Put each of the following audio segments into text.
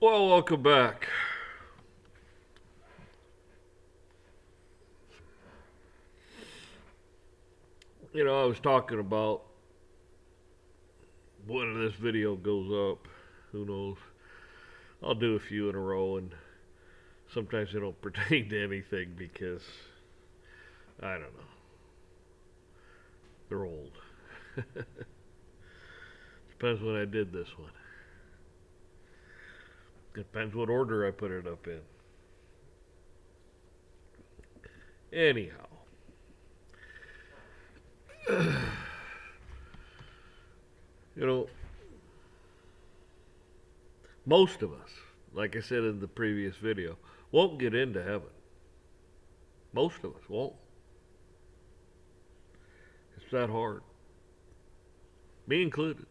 Well, welcome back. I was talking about when this video goes up. Who knows? I'll do a few in a row, and sometimes they don't pertain to anything because I don't know. They're old. Depends when I did this one. Depends what order I put it up in. Anyhow, you know, most of us, like I said in the previous video, won't get into heaven. Most of us won't. It's that hard. Me included.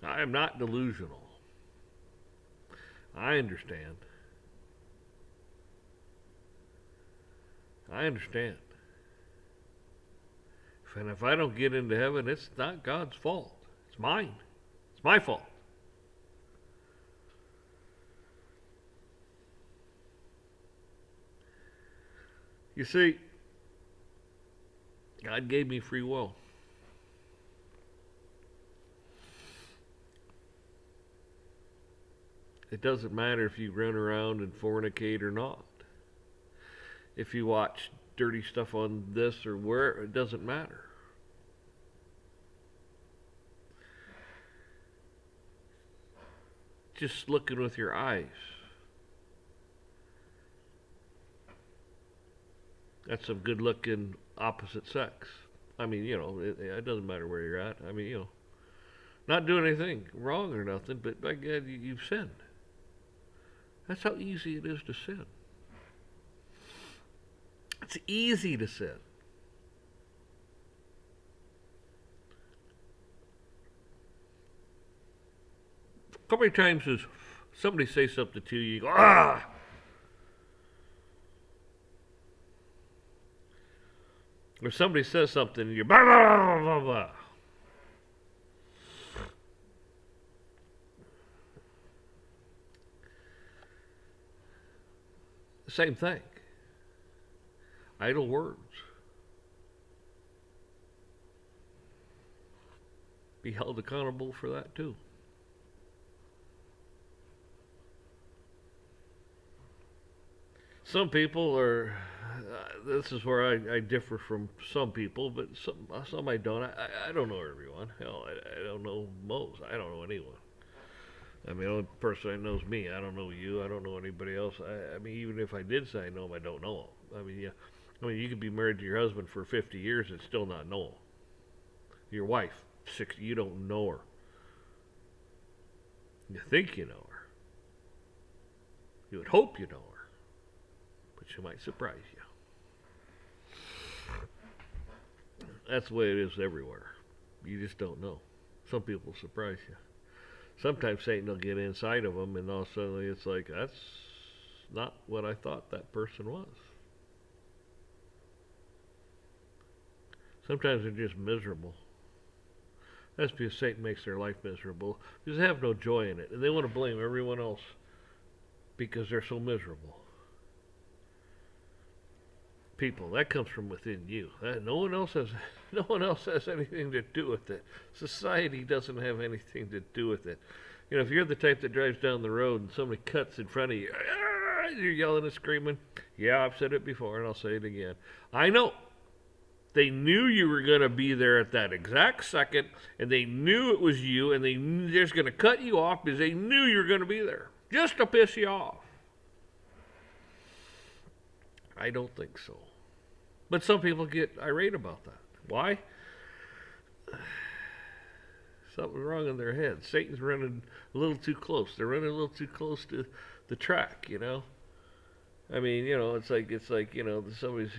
I am not delusional. I understand. I understand. And if I don't get into heaven, it's not God's fault. It's mine. It's my fault. You see, God gave me free will. It doesn't matter if you run around and fornicate or not. If you watch dirty stuff on this or where, it doesn't matter. Just looking with your eyes. That's some good looking opposite sex. I mean, it doesn't matter where you're at. I mean, not doing anything wrong or nothing, but by God, you've sinned. That's how easy it is to sin. It's easy to sin. How many times does somebody say something to you, you go, ah! Or somebody says something, and you're blah, blah, blah, blah, blah. Same thing. Idle words. Be held accountable for that too. Some people are. This is where I differ from some people, but some I don't. I don't know everyone. Hell, I don't know most. I don't know anyone. I mean, the only person I know is me. I don't know you. I don't know anybody else. I mean, even if I did say I know him, I don't know him. I mean, yeah. I mean, you could be married to your husband for 50 years and still not know him. Your wife, 60, you don't know her. You think you know her. You would hope you know her, but she might surprise you. That's the way it is everywhere. You just don't know. Some people surprise you. Sometimes Satan will get inside of them, and all of a sudden it's like, that's not what I thought that person was. Sometimes they're just miserable. That's because Satan makes their life miserable because they have no joy in it, and they want to blame everyone else because they're so miserable. People, that comes from within you. No one else has, no one else has anything to do with it. Society doesn't have anything to do with it. If you're the type that drives down the road and somebody cuts in front of you, you're yelling and screaming. Yeah, I've said it before, and I'll say it again. I know. They knew you were going to be there at that exact second, and they knew it was you, and they're just going to cut you off because they knew you were going to be there, just to piss you off. I don't think so. But some people get irate about that. Why? Something's wrong in their head. Satan's running a little too close. They're running a little too close to the track, I mean, it's like somebody's,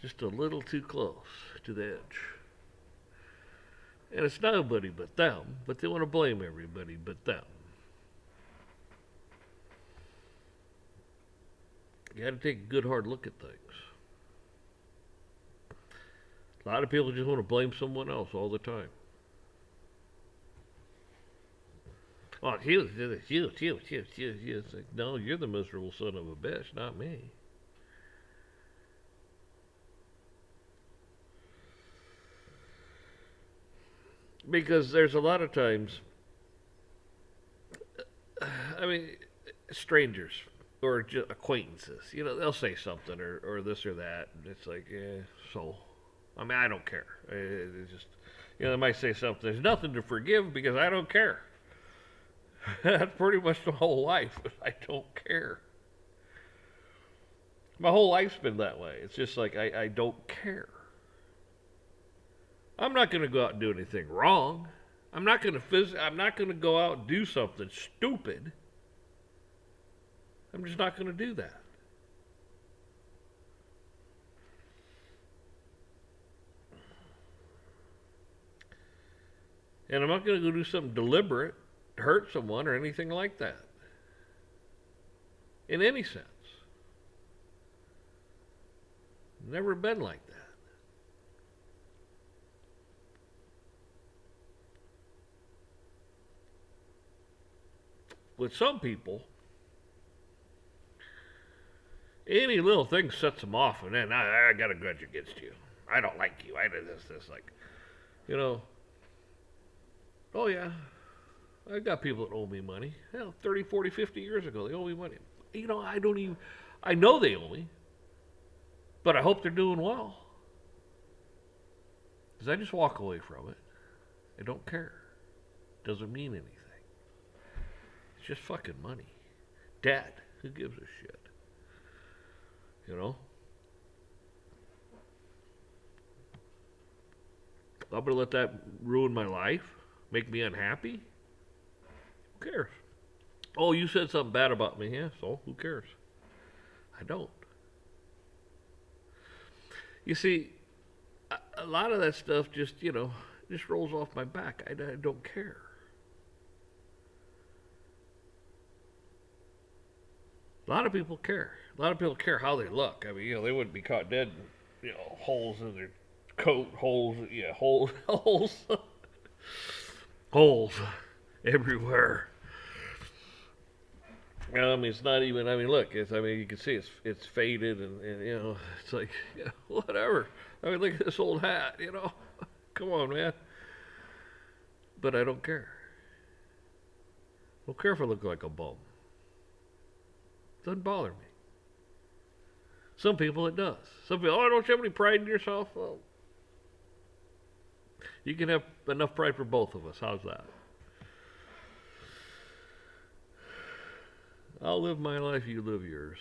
just a little too close to the edge. And it's nobody but them, but they want to blame everybody but them. You got to take a good hard look at things. A lot of people just want to blame someone else all the time. Oh, you. It's like, no, you're the miserable son of a bitch, not me. Because there's a lot of times, I mean, strangers or just acquaintances, they'll say something or this or that, and it's like, yeah, so. I mean, I don't care. It's just, they might say something. There's nothing to forgive because I don't care. That's pretty much the whole life. I don't care. My whole life's been that way. It's just like I don't care. I'm not going to go out and do anything wrong. I'm not going to go out and do something stupid. I'm just not going to do that. And I'm not going to go do something deliberate to hurt someone or anything like that. In any sense. Never been like that. With some people, any little thing sets them off, and then I got a grudge against you. I don't like you. I did this. Like, you know, oh yeah, I got people that owe me money. Hell, 30, 40, 50 years ago, they owe me money. I know they owe me, but I hope they're doing well. Because I just walk away from it. I don't care. Doesn't mean anything. It's just fucking money. Debt. Who gives a shit? You know? I'm going to let that ruin my life? Make me unhappy? Who cares? Oh, you said something bad about me. Yeah, so who cares? I don't. You see, a lot of that stuff just rolls off my back. I don't care. A lot of people care. A lot of people care how they look. I mean, they wouldn't be caught dead, holes in their coat, holes holes everywhere. It's not even. Look. You can see it's faded, and it's like, whatever. Look at this old hat. Come on, man. But I don't care. I don't care if I look like a bum. Doesn't bother me. Some people it does. Some people, don't you have any pride in yourself? Well, you can have enough pride for both of us. How's that? I'll live my life, you live yours.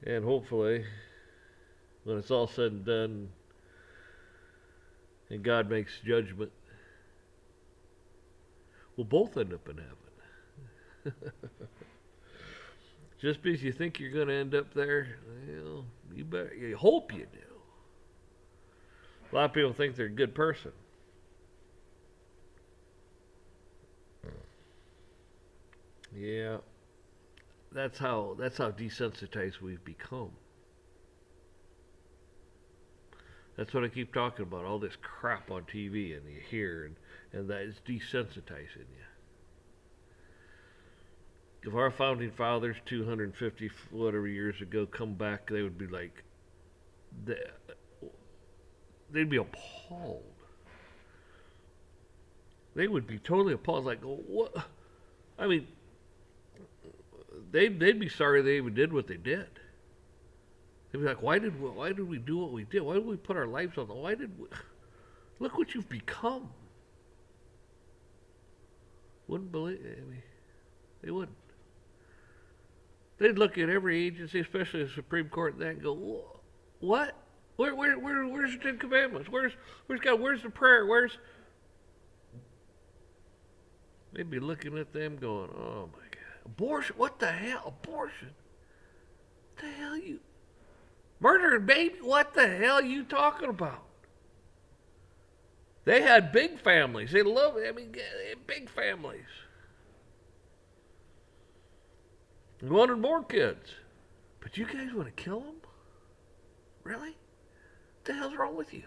And hopefully, when it's all said and done, and God makes judgment, we'll both end up in heaven. Just because you think you're going to end up there, you hope you do. A lot of people think they're a good person. Yeah, that's how desensitized we've become. That's what I keep talking about. All this crap on TV and you hear, and that is desensitizing you. If our founding fathers 250 whatever years ago come back, they would be like, they'd be appalled. They would be totally appalled. Like, what? They'd be sorry they even did what they did. They'd be like, why did we do what we did? Why did we put our lives on the? Why did we? Look what you've become. Wouldn't believe. They wouldn't. They'd look at every agency, especially the Supreme Court, and that, and go, what? Where's the Ten Commandments? Where's God? Where's the prayer? They'd be looking at them going, oh my God. Abortion? What the hell? Abortion? What the hell you? Murdering baby? What the hell are you talking about? They had big families. They loved it. They had big families. They wanted more kids. But you guys want to kill them? Really? the hell's wrong with you?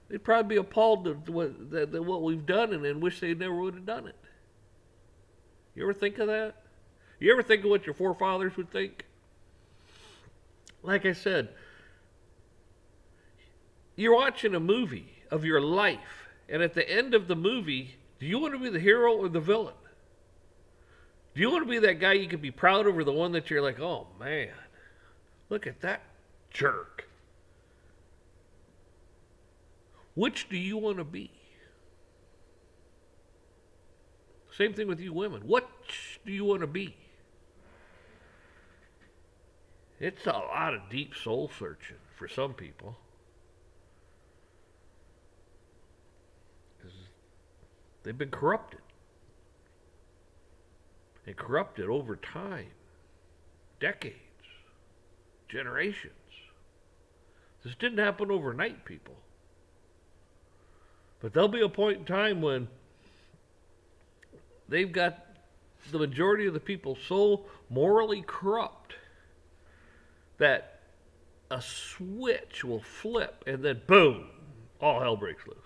They'd probably be appalled at what we've done and wish they never would have done it. You ever think of that? You ever think of what your forefathers would think? Like I said, you're watching a movie of your life, and at the end of the movie, do you want to be the hero or the villain? Do you want to be that guy you can be proud of, or the one that you're like, oh man, look at that jerk? Which do you want to be? Same thing with you women. What do you want to be? It's a lot of deep soul searching for some people. They've been corrupted. And corrupted over time. Decades. Generations. This didn't happen overnight, people. But there'll be a point in time when they've got the majority of the people so morally corrupt that a switch will flip and then boom, all hell breaks loose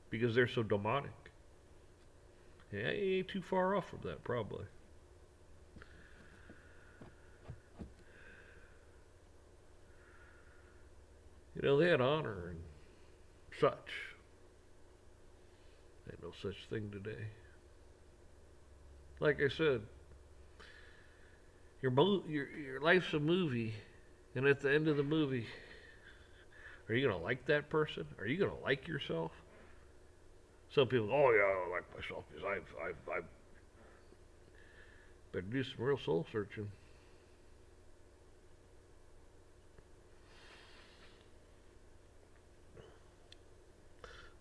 because they're so demonic. Yeah, you ain't too far off from that, probably. You know, they had honor and such. Ain't no such thing today. Like I said, your life's a movie, and at the end of the movie, are you gonna like that person? Are you gonna like yourself? Some people, oh yeah, I don't like myself because I've better do some real soul searching.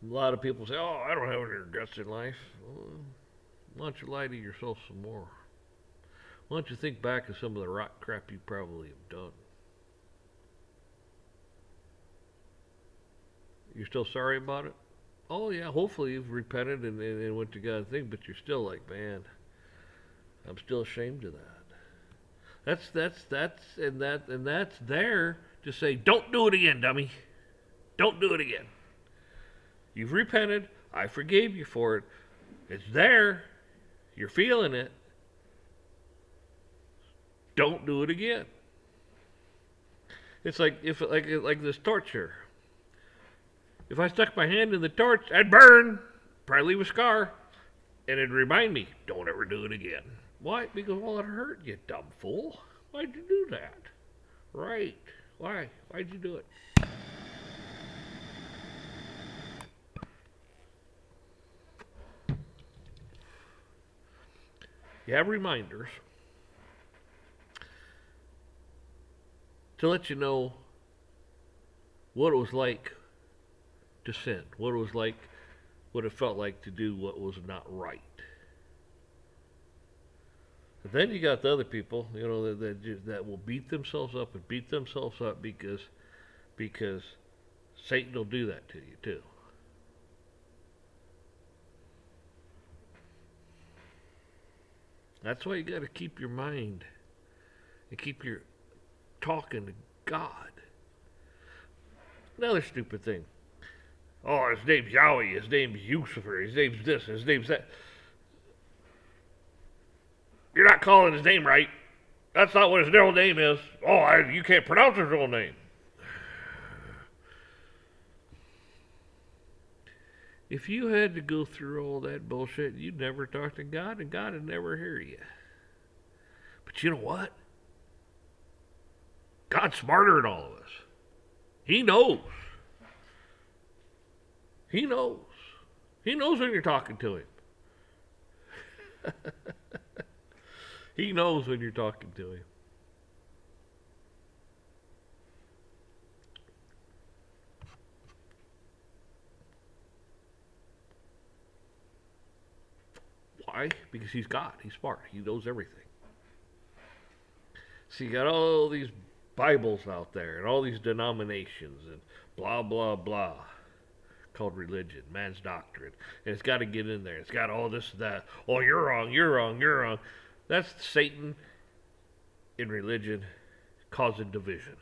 A lot of people say, oh, I don't have any regrets in life. Well, why don't you lie to yourself some more? Why don't you think back of some of the rotten crap you probably have done? You're still sorry about it? Oh yeah, hopefully you've repented and went to God and think, but you're still like, man, I'm still ashamed of that. That's there to say, don't do it again, dummy. Don't do it again. You've repented. I forgave you for it. It's there. You're feeling it. Don't do it again. It's like like this torch here. If I stuck my hand in the torch, I'd burn, probably leave a scar, and it'd remind me, don't ever do it again. Why? Because, well, it hurt, you dumb fool. Why'd you do that? Right. Why? Why'd you do it? You have reminders to let you know what it was like to sin, what it felt like to do what was not right. But then you got the other people, you know, that will beat themselves up because Satan will do that to you too. That's why you got to keep your mind and keep your talking to God. Another stupid thing. Oh, his name's Yahweh, his name's Lucifer, his name's this, his name's that. You're not calling his name right. That's not what his real name is. Oh, you can't pronounce his real name. If you had to go through all that bullshit, you'd never talk to God, and God would never hear you. But you know what? God's smarter than all of us. He knows. He knows. He knows when you're talking to him. He knows when you're talking to him. Why? Because he's God. He's smart. He knows everything. So you got all these Bibles out there and all these denominations and blah, blah, blah called religion, man's doctrine. And it's got to get in there. It's got all this and that. Oh, you're wrong, you're wrong, you're wrong. That's Satan in religion causing division.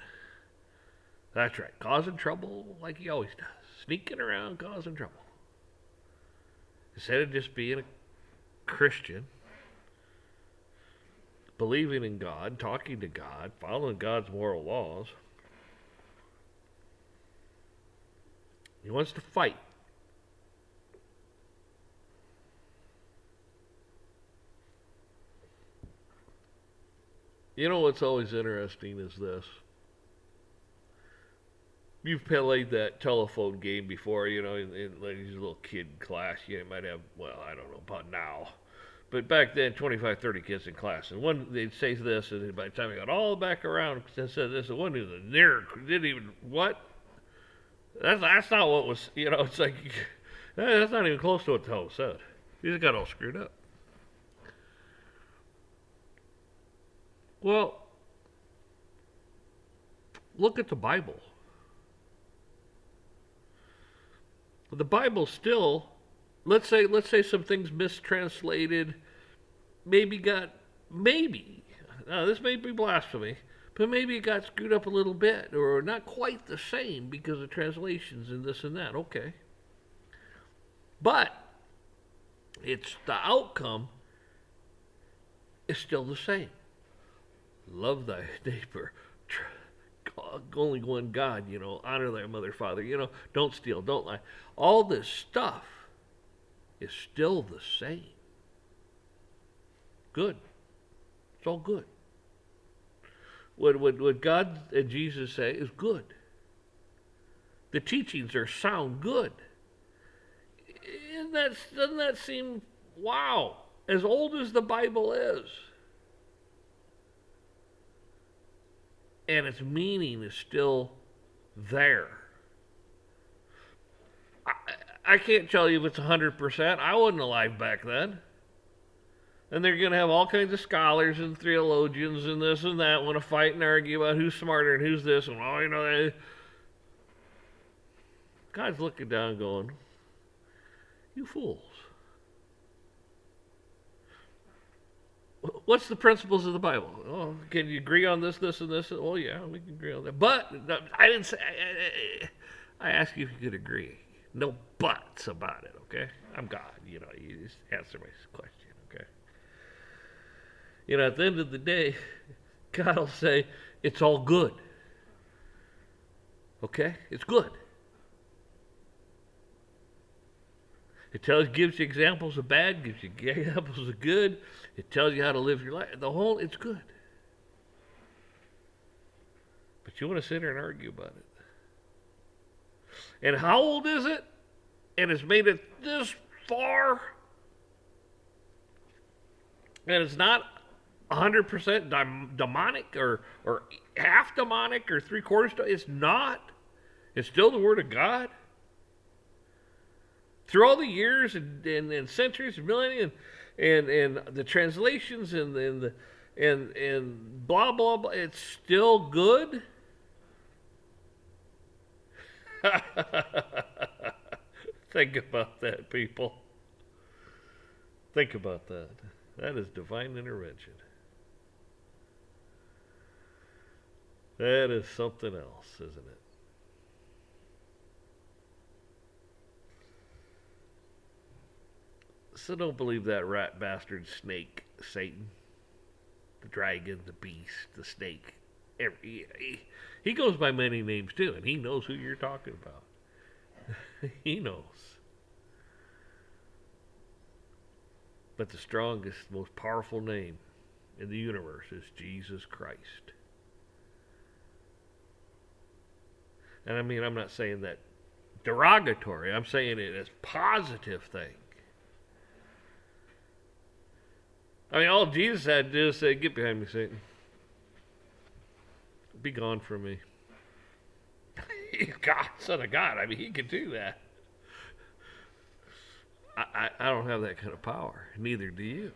That's right, causing trouble like he always does. Sneaking around, causing trouble. Instead of just being a Christian, believing in God, talking to God, following God's moral laws, he wants to fight. You know what's always interesting is this. You've played that telephone game before, in like a little kid class. You might have, well, I don't know about now. But back then, 25, 30 kids in class. And one, they'd say this, and by the time they got all back around, they said this, and one even near, didn't even, what? That's not what was, it's like, that's not even close to what the hell was said. You just got all screwed up. Well, look at the Bible. The Bible still, let's say some things mistranslated, maybe, now this may be blasphemy, but maybe it got screwed up a little bit, or not quite the same because of translations and this and that. Okay. But it's the outcome is still the same. Love thy neighbor. Only one God, honor thy mother, father, don't steal, don't lie. All this stuff is still the same. Good. It's all good. What God and Jesus say is good. The teachings are sound good. And doesn't that seem, wow, as old as the Bible is, and its meaning is still there. I can't tell you if it's 100%. I wasn't alive back then. And they're going to have all kinds of scholars and theologians and this and that want to fight and argue about who's smarter and who's this and God's looking down going, you fools. What's the principles of the Bible? Oh, can you agree on this, and this? Oh, yeah, we can agree on that. But I didn't say. I asked you if you could agree. No buts about it. Okay, I'm God. You just answer my question. Okay. At the end of the day, God will say it's all good. Okay, it's good. It gives you examples of bad, gives you examples of good. It tells you how to live your life. It's good. But you want to sit here and argue about it. And how old is it? And it's made it this far. And it's not 100% demonic or half demonic or 3/4. It's not. It's still the Word of God. Through all the years and centuries and millennia and the translations and blah blah blah, it's still good. Think about that, people. Think about that. That is divine intervention. That is something else, isn't it? So don't believe that rat bastard snake, Satan, the dragon, the beast, the snake. He goes by many names too, and he knows who you're talking about. He knows. But the strongest, most powerful name in the universe is Jesus Christ. And I mean, I'm not saying that derogatory. I'm saying it as positive thing. I mean, all Jesus had to do is say, get behind me, Satan. Be gone from me. He's God, Son of God. I mean, he could do that. I don't have that kind of power. Neither do you.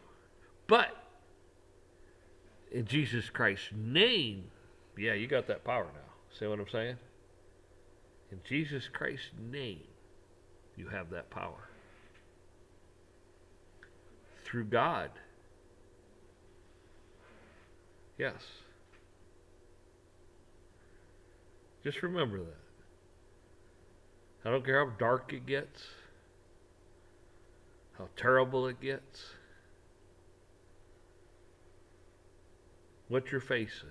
But in Jesus Christ's name, yeah, you got that power now. See what I'm saying? In Jesus Christ's name, you have that power. Through God. Yes. Just remember that. I don't care how dark it gets, how terrible it gets, what you're facing.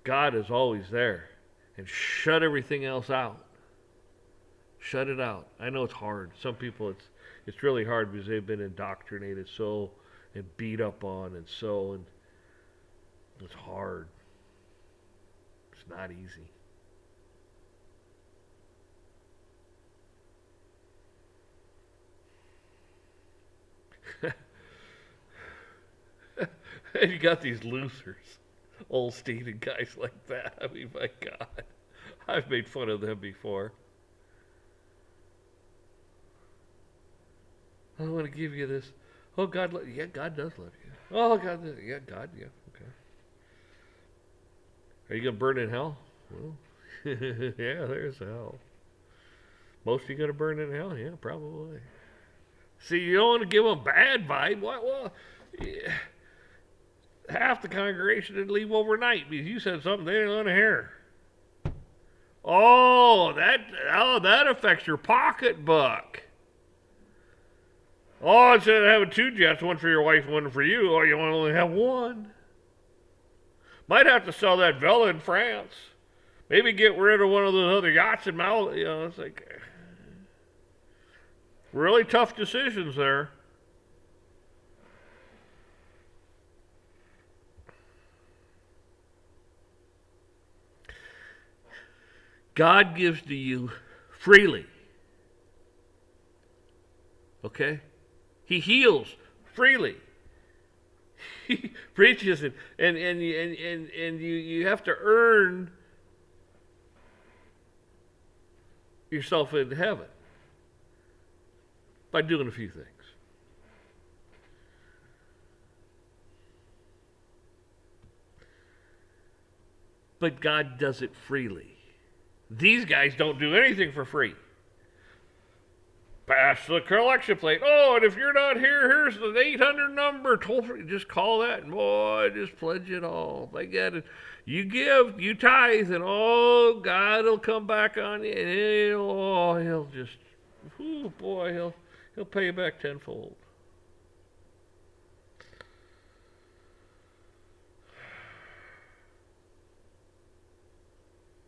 God is always there. And shut everything else out. Shut it out. I know it's hard. Some people it's really hard because they've been indoctrinated so and beat up on and so, and it's hard. It's not easy. And you got these losers, Olstein and guys like that. I mean, my God, I've made fun of them before. I want to give you this. Oh, God, yeah, God does love you. Oh, God, yeah, God, yeah, okay. Are you going to burn in hell? Well, yeah, there's hell. Most of you going to burn in hell? Yeah, probably. See, you don't want to give them a bad vibe. Well, yeah. Half the congregation didn't leave overnight because you said something they didn't want to hear. Oh, that affects your pocketbook. Oh, instead of having two jets, one for your wife, one for you, oh, you want to only have one. Might have to sell that villa in France. Maybe get rid of one of those other yachts in Mal. You know, it's like really tough decisions there. God gives to you freely. Okay? He heals freely. He preaches and you have to earn yourself into heaven by doing a few things. But God does it freely. These guys don't do anything for free. Pass the collection plate. Oh, and if you're not here, here's the 800 number. Toll free. Just call that, and boy, just pledge it all. They get it. You give, you tithe, and oh, God will come back on you, and he'll just, oh boy, he'll pay you back tenfold.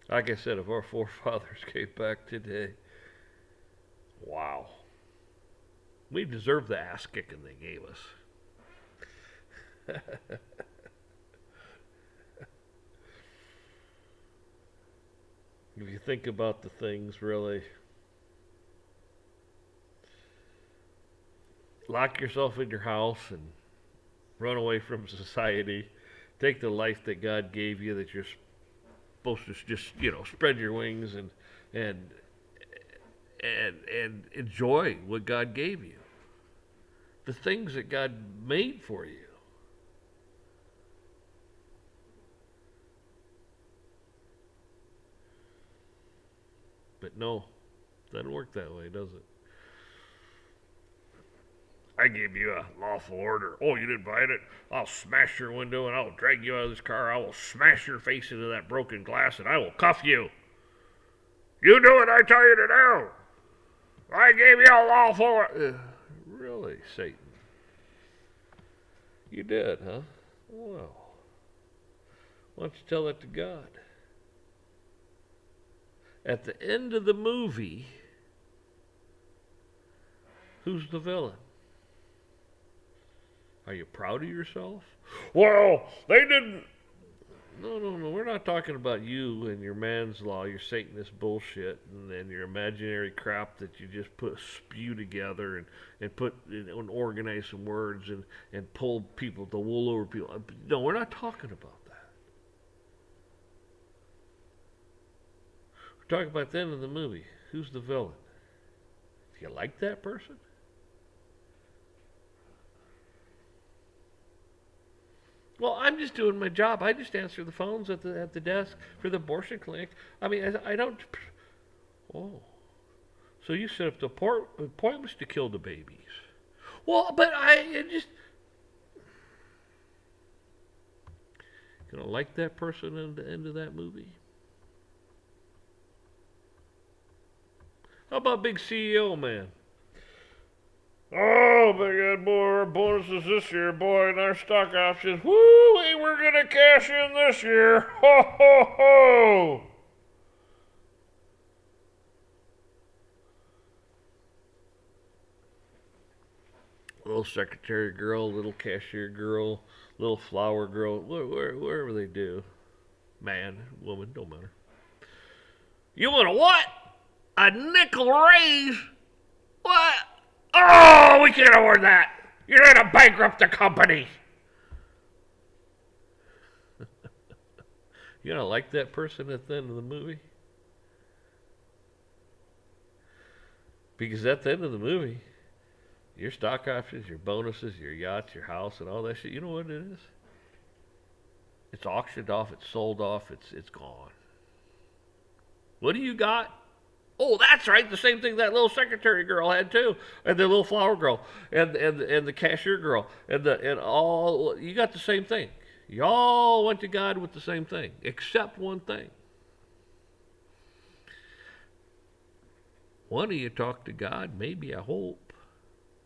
Like I said, if our forefathers came back today, wow. We deserve the ass kicking they gave us. If you think about the things, really, lock yourself in your house and run away from society. Take the life that God gave you, that you're supposed to just, spread your wings and enjoy what God gave you. The things that God made for you. But no, it doesn't work that way, does it? I gave you a lawful order. Oh, you didn't violate it? I'll smash your window and I'll drag you out of this car. I will smash your face into that broken glass and I will cuff you. You do what I tell you to do. I gave you a lawful order. Really, Satan? You did, huh? Well, why don't you tell that to God? At the end of the movie, who's the villain? Are you proud of yourself? Well, they didn't. No. We're not talking about you and your man's law, your Satanist bullshit, and your imaginary crap that you just spew together and put and organize some words and pull people, the wool over people. No, we're not talking about that. We're talking about the end of the movie. Who's the villain? Do you like that person? Well, I'm just doing my job. I just answer the phones at the desk for the abortion clinic. I mean, I don't. Oh, so you set up the appointments to kill the babies? Well, but I just gonna like that person at the end of that movie. How about big CEO man? Oh, they got more bonuses this year, boy, and our stock options. Woo, we're gonna cash in this year. Ho ho ho! Little secretary girl, little cashier girl, little flower girl, wherever they do. Man, woman, don't matter. You want a what? A nickel raise? What? Oh, we can't afford that. You're gonna bankrupt the company. You don't like that person at the end of the movie? Because at the end of the movie, your stock options, your bonuses, your yachts, your house, and all that shit, you know what it is? It's auctioned off, it's sold off, it's gone. What do you got? Oh, that's right, the same thing that little secretary girl had too, and the little flower girl, and the cashier girl, and all. You got the same thing. Y'all went to God with the same thing, except one thing. One of you talked to God, maybe, I hope.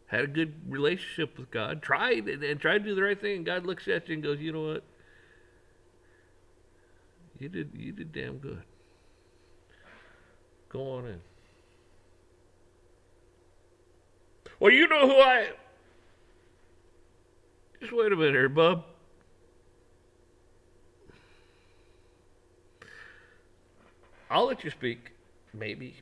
Had a good relationship with God, tried and tried to do the right thing, and God looks at you and goes, you know what? You did damn good. Go on in. Well, you know who I am. Just wait a minute here, bub. I'll let you speak, maybe.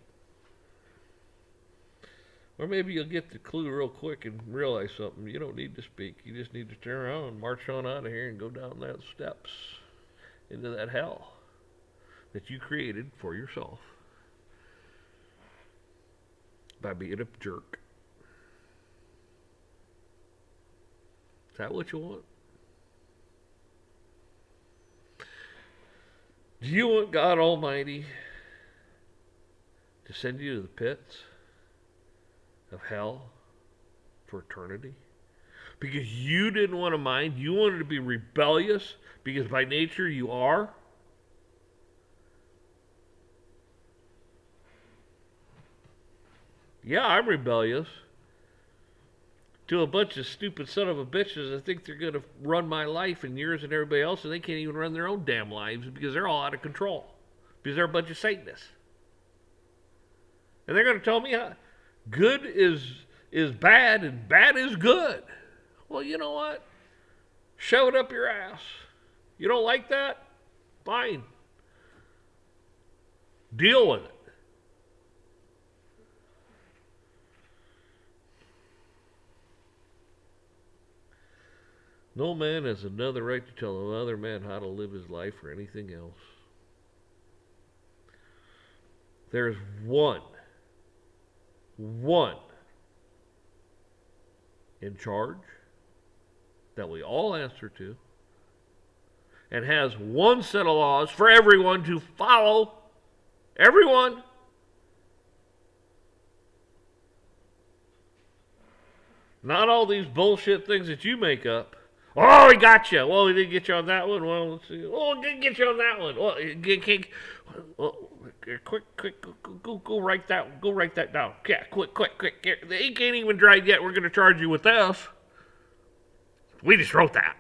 Or maybe you'll get the clue real quick and realize something. You don't need to speak. You just need to turn around and march on out of here and go down those steps into that hell that you created for yourself by being a jerk. Is that what you want? Do you want God Almighty to send you to the pits of hell for eternity? Because you didn't want to mind, you wanted to be rebellious, because by nature you are? Yeah, I'm rebellious to a bunch of stupid son of a bitches that think they're going to run my life and yours and everybody else, and they can't even run their own damn lives because they're all out of control. Because they're a bunch of Satanists. And they're going to tell me how good is bad and bad is good. Well, you know what? Shove it up your ass. You don't like that? Fine. Deal with it. No man has another right to tell another man how to live his life or anything else. There is one in charge that we all answer to, and has one set of laws for everyone to follow. Everyone. Not all these bullshit things that you make up. Oh, he got you. Well, he didn't get you on that one. Well, let's see. Oh, he didn't get you on that one. Quick, go write that. Go write that down. Yeah, quick. The ink ain't even dried yet. We're gonna charge you with this. We just wrote that.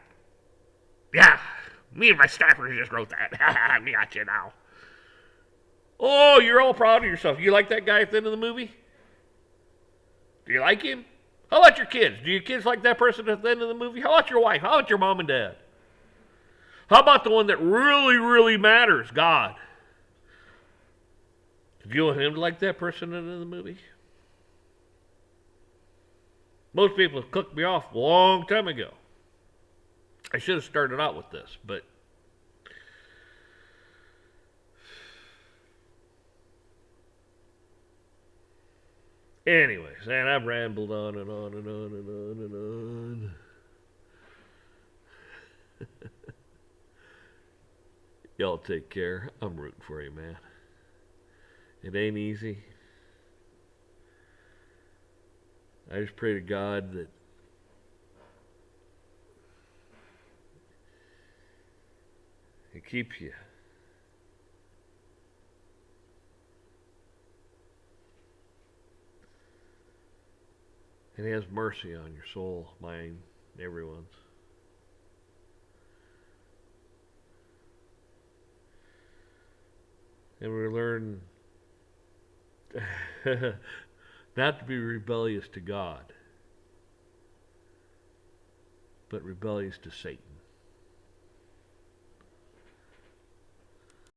Yeah, me and my staffers just wrote that. We got you now. Oh, you're all proud of yourself. You like that guy at the end of the movie? Do you like him? How about your kids? Do your kids like that person at the end of the movie? How about your wife? How about your mom and dad? How about the one that really, really matters, God? Do you want him to like that person at the end of the movie? Most people have cooked me off a long time ago. I should have started out with this, but anyways, and I've rambled on and on and on and on and on. Y'all take care. I'm rooting for you, man. It ain't easy. I just pray to God that He keeps you. And He has mercy on your soul, mine, everyone's. And we learn not to be rebellious to God, but rebellious to Satan.